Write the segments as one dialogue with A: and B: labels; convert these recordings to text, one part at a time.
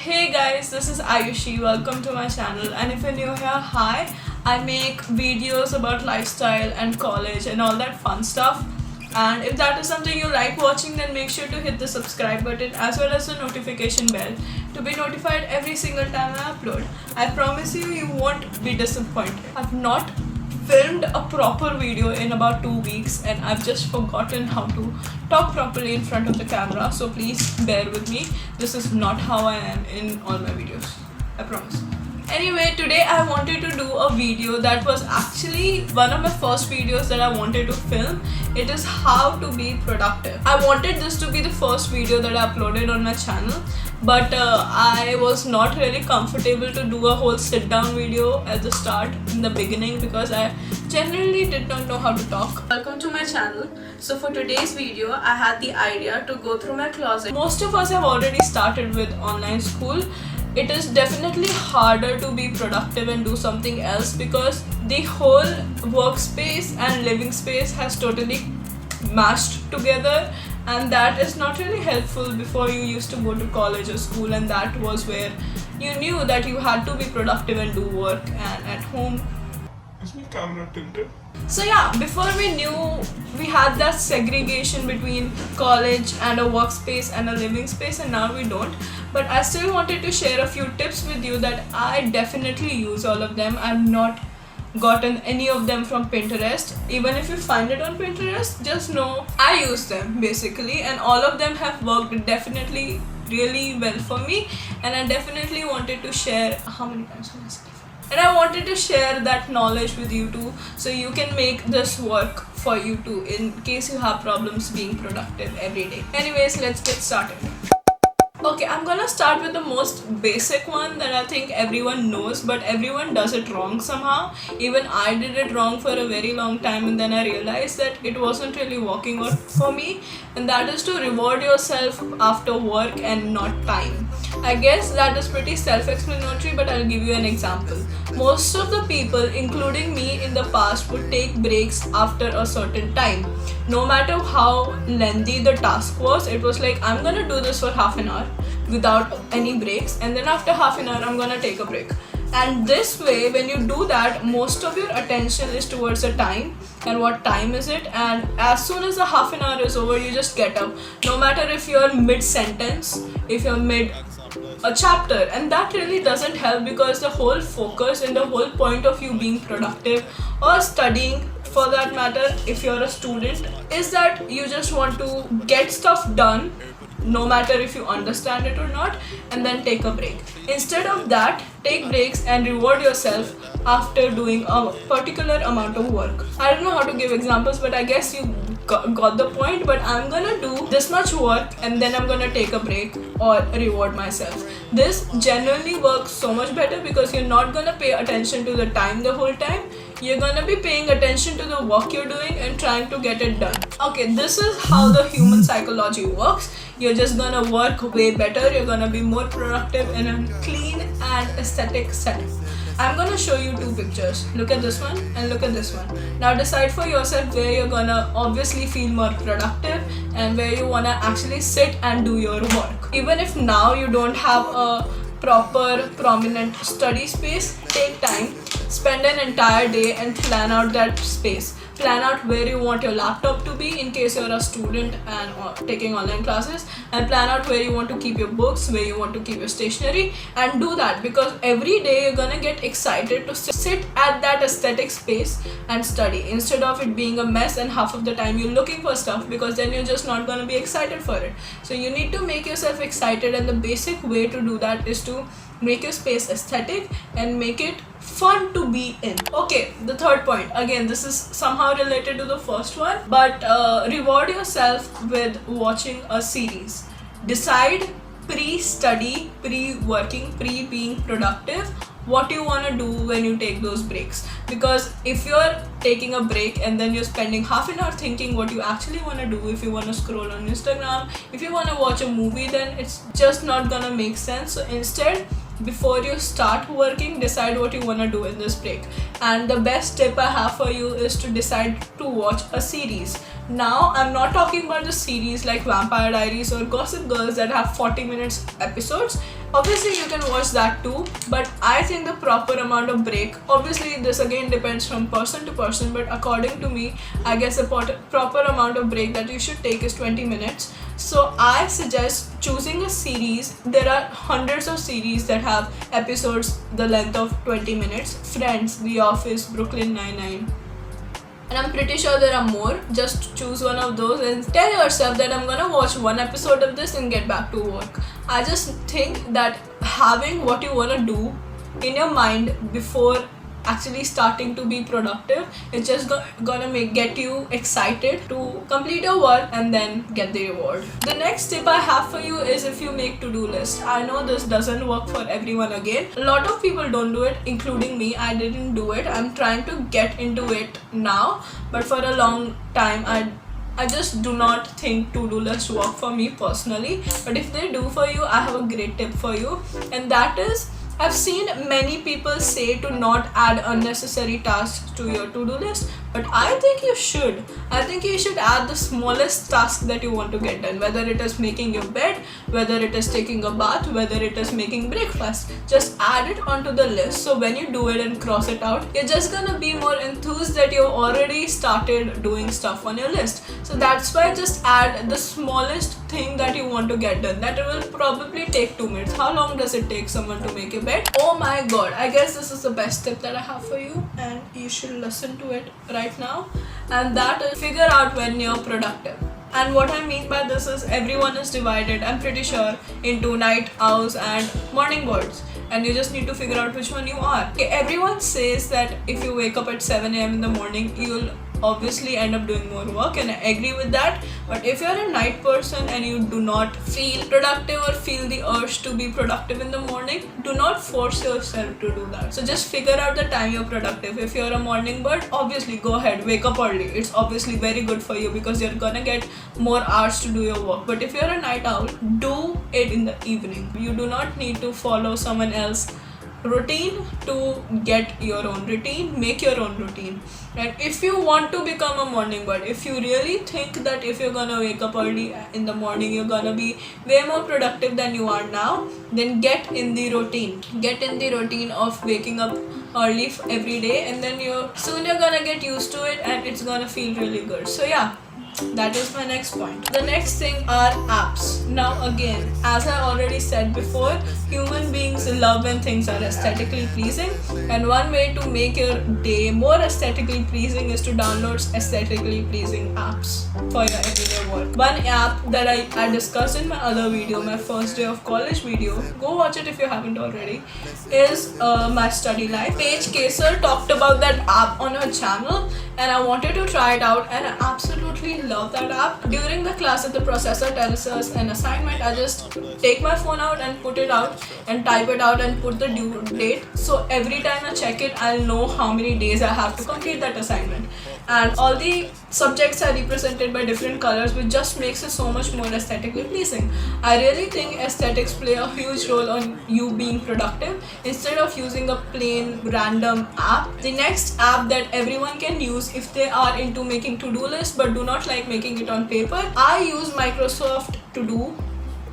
A: Hey guys, this is Ayushi. Welcome to my channel. And if you're new here, hi. I make videos about lifestyle and college and all that fun stuff. And if that is something you like watching, then make sure to hit the subscribe button as well as the notification bell to be notified every single time I upload. I promise you, you won't be disappointed. I've not filmed a proper video in about 2 weeks and I've just forgotten how to talk properly in front of the camera, so please bear with me. This is not how I am in all my videos, I promise. Anyway, today I wanted to do a video that was actually one of my first videos that I wanted to film. It is how to be productive. I wanted this to be the first video that I uploaded on my channel, but I was not really comfortable to do a whole sit down video at the start in the beginning because I generally did not know how to talk. Welcome to my channel. So for today's video, I had the idea to go through my closet. Most of us have already started with online school. It is definitely harder to be productive and do something else because the whole workspace and living space has totally mashed together, and that is not really helpful. Before, you used to go to college or school and that was where you knew that you had to be productive and do work, and at home.
B: Is my camera tilted?
A: So yeah, before we knew, we had that segregation between college and a workspace and a living space, and now we don't. But I still wanted to share a few tips with you that I definitely use all of them. I've not gotten any of them from Pinterest. Even if you find it on Pinterest, just know I use them basically, and all of them have worked definitely really well for me, and I definitely wanted to share. How many times can I say? And I wanted to share that knowledge with you too, so you can make this work for you too in case you have problems being productive every day. Anyways, let's get started. Okay, I'm gonna start with the most basic one that I think everyone knows, but everyone does it wrong somehow. Even I did it wrong for a very long time, and then I realized that it wasn't really working out for me, and that is to reward yourself after work and not time. I guess that is pretty self-explanatory, but I'll give you an example. Most of the people, including me in the past, would take breaks after a certain time. No matter how lengthy the task was, it was like, I'm gonna do this for half an hour without any breaks, and then after half an hour I'm gonna take a break. And this way, when you do that, most of your attention is towards the time and what time is it, and as soon as the half an hour is over, you just get up, no matter if you're mid-sentence, if you're mid a chapter. And that really doesn't help, because the whole focus and the whole point of you being productive or studying, for that matter, if you're a student, is that you just want to get stuff done no matter if you understand it or not, and then take a break. Instead of that, take breaks and reward yourself after doing a particular amount of work. I don't know how to give examples, but I guess you got the point. But I'm gonna do this much work and then I'm gonna take a break or reward myself. This generally works so much better because you're not gonna pay attention to the time the whole time. You're gonna be paying attention to the work you're doing and trying to get it done. Okay, this is how the human psychology works. You're just gonna work way better. You're gonna be more productive in a clean and aesthetic setting. I'm gonna show you two pictures. Look at this one and look at this one. Now decide for yourself where you're gonna obviously feel more productive and where you wanna actually sit and do your work. Even if now you don't have a proper prominent study space, take time, spend an entire day and plan out that space. Plan out where you want your laptop to be in case you're a student and taking online classes, and plan out where you want to keep your books, where you want to keep your stationery, and do that, because every day you're gonna get excited to sit at that aesthetic space and study, instead of it being a mess and half of the time you're looking for stuff, because then you're just not gonna be excited for it. So you need to make yourself excited, and the basic way to do that is to make your space aesthetic and make it fun to be in. Okay, the third point, again this is somehow related to the first one, but reward yourself with watching a series. Decide pre-study, pre-working, pre-being productive, what you want to do when you take those breaks. Because if you're taking a break and then you're spending half an hour thinking what you actually want to do, if you want to scroll on Instagram, if you want to watch a movie, then it's just not gonna make sense. So instead, before you start working, decide what you want to do in this break. And the best tip I have for you is to decide to watch a series. Now, I'm not talking about the series like Vampire Diaries or Gossip Girls that have 40 minutes episodes. Obviously you can watch that too, but I think the proper amount of break, obviously this again depends from person to person, but according to me, I guess the proper amount of break that you should take is 20 minutes. So I suggest choosing a series. There are hundreds of series that have episodes the length of 20 minutes. Friends, The Office, Brooklyn Nine-Nine, and I'm pretty sure there are more. Just choose one of those and tell yourself that I'm gonna watch one episode of this and get back to work. I just think that having what you wanna do in your mind before actually starting to be productive, it's just gonna get you excited to complete your work and then get the reward. The next tip I have for you is if you make to-do list. I know this doesn't work for everyone again. A lot of people don't do it, including me. I didn't do it. I'm trying to get into it now, but for a long time I just do not think to-do lists work for me personally. But if they do for you, I have a great tip for you, and that is, I've seen many people say to not add unnecessary tasks to your to-do list, but I think you should. I think you should add the smallest task that you want to get done, whether it is making your bed, whether it is taking a bath, whether it is making breakfast. Just add it onto the list, so when you do it and cross it out, you're just gonna be more enthused that you've already started doing stuff on your list. So that's why just add the smallest thing that you want to get done. That will probably take 2 minutes. How long does it take someone to make a bed? Oh my god, I guess this is the best tip that I have for you, and you should listen to it right now, and that is, figure out when you're productive. And what I mean by this is, everyone is divided, I'm pretty sure, into night owls and morning birds, and you just need to figure out which one you are. Okay, everyone says that if you wake up at 7 a.m. in the morning, you'll obviously end up doing more work, and I agree with that. But if you're a night person and you do not feel productive or feel the urge to be productive in the morning, do not force yourself to do that. So just figure out the time you're productive. If you're a morning bird, obviously go ahead, wake up early. It's obviously very good for you because you're gonna get more hours to do your work. But if you're a night owl, do it in the evening. You do not need to follow someone else's routine to get your own routine. Make your own routine. And if you want to become a morning bird, if you really think that if you're gonna wake up early in the morning, you're gonna be way more productive than you are now, then get in the routine. Get in the routine of waking up early every day, and then you're gonna get used to it and it's gonna feel really good. So yeah, that is my next point. The next thing are apps. Now again, as I already said before, human beings love when things are aesthetically pleasing, and one way to make your day more aesthetically pleasing is to download aesthetically pleasing apps for your everyday work. One app that I discussed in my other video, my first day of college video, go watch it if you haven't already, is my study life. Paige Kaser talked about that app on her channel, and I wanted to try it out, and I absolutely love that app. During the class, if the professor tells us an assignment, I just take my phone out and put it out and type it out and put the due date. So every time I check it, I'll know how many days I have to complete that assignment. And all the subjects are represented by different colors, which just makes it so much more aesthetically pleasing. I really think aesthetics play a huge role on you being productive instead of using a plain random app. The next app that everyone can use if they are into making to-do lists but do not like making it on paper, I use Microsoft To Do,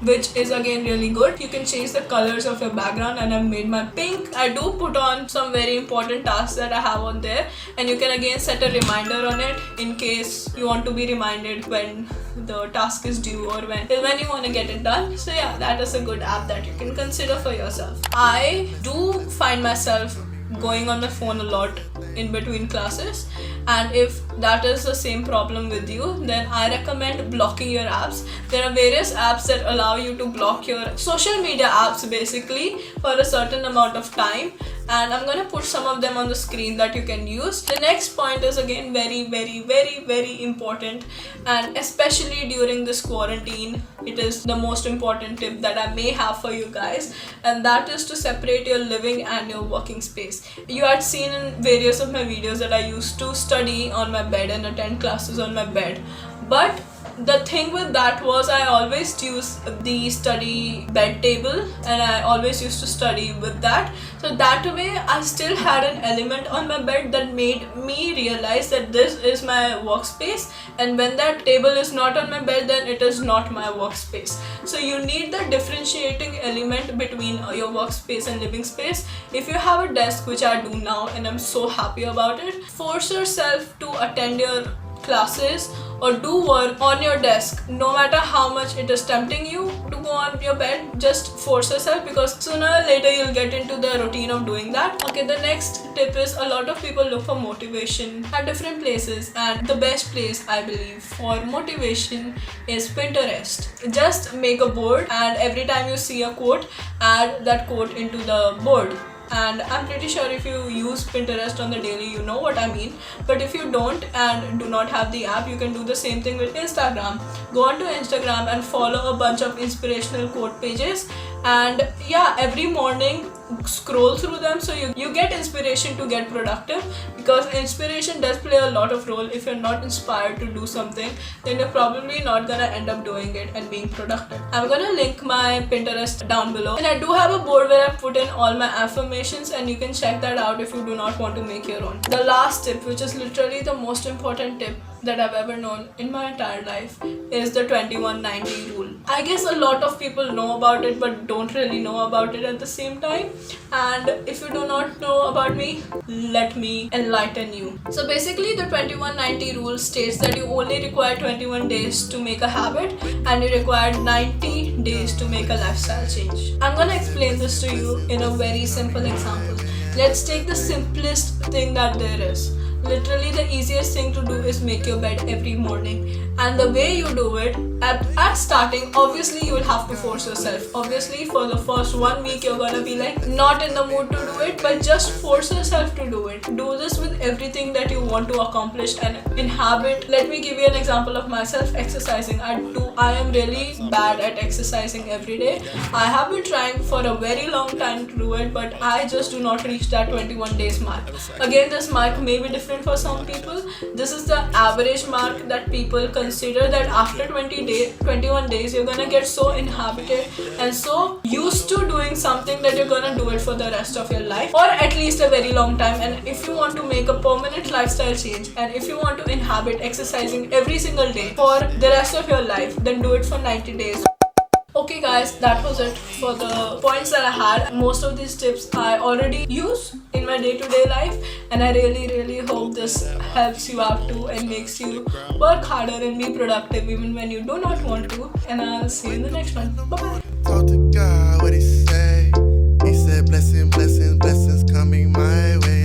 A: which is again really good. You can change the colors of your background, and I've made my pink. I do put on some very important tasks that I have on there, and you can again set a reminder on it in case you want to be reminded when the task is due or when you want to get it done. So yeah, that is a good app that you can consider for yourself. I do find myself going on my phone a lot in between classes, and if that is the same problem with you, then I recommend blocking your apps. There are various apps that allow you to block your social media apps basically for a certain amount of time, and I'm gonna put some of them on the screen that you can use. The next point is again very important, and especially during this quarantine, it is the most important tip that I may have for you guys, and that is to separate your living and your working space. You had seen in various of my videos that I used to study on my bed and attend classes on my bed, but the thing with that was I always used the study bed table and I always used to study with that. So that way I still had an element on my bed that made me realize that this is my workspace, and when that table is not on my bed, then it is not my workspace. So you need the differentiating element between your workspace and living space. If you have a desk, which I do now and I'm so happy about it, force yourself to attend your classes or do work on your desk. No matter how much it is tempting you to go on your bed, just force yourself, because sooner or later you'll get into the routine of doing that. Okay, the next tip is, a lot of people look for motivation at different places, and the best place I believe for motivation is Pinterest. Just make a board, and every time you see a quote, add that quote into the board. And I'm pretty sure if you use Pinterest on the daily, you know what I mean. But if you don't and do not have the app, you can do the same thing with Instagram. Go onto Instagram and follow a bunch of inspirational quote pages, and yeah, every morning scroll through them so you get inspiration to get productive, because inspiration does play a lot of role. If you're not inspired to do something, then you're probably not gonna end up doing it and being productive. I'm gonna link my Pinterest down below, and I do have a board where I put in all my affirmations, and you can check that out if you do not want to make your own. The last tip, which is literally the most important tip that I've ever known in my entire life, is the 21-90 rule. I guess a lot of people know about it but don't really know about it at the same time, and if you do not know about me, let me enlighten you. So basically the 21-90 rule states that you only require 21 days to make a habit, and you require 90 days to make a lifestyle change. I'm gonna explain this to you in a very simple example. Let's take the simplest thing that there is. Literally the easiest thing to do is make your bed every morning. And the way you do it, at starting, obviously you will have to force yourself. Obviously for the first 1 week you're gonna be like not in the mood to do it, but just force yourself to do it. Do this with everything that you want to accomplish and inhabit. Let me give you an example of myself. Exercising. I am really bad at exercising every day. I have been trying for a very long time to do it, but I just do not reach that 21 days mark. Again, this mark may be different for some people. This is the average mark that people consider, that after 21 days you're gonna get so inhabited and so used to doing something that you're gonna do it for the rest of your life, or at least a very long time. And if you want to make a permanent lifestyle change, and if you want to inhabit exercising every single day for the rest of your life, then do it for 90 days. Okay guys, that was it for the points that I had. Most of these tips I already use in my day-to-day life, and I really hope this helps you out too and makes you work harder and be productive even when you do not want to. And I'll see you in the next one. Bye-bye.
C: Talk to God, what he say? He said blessings coming my way.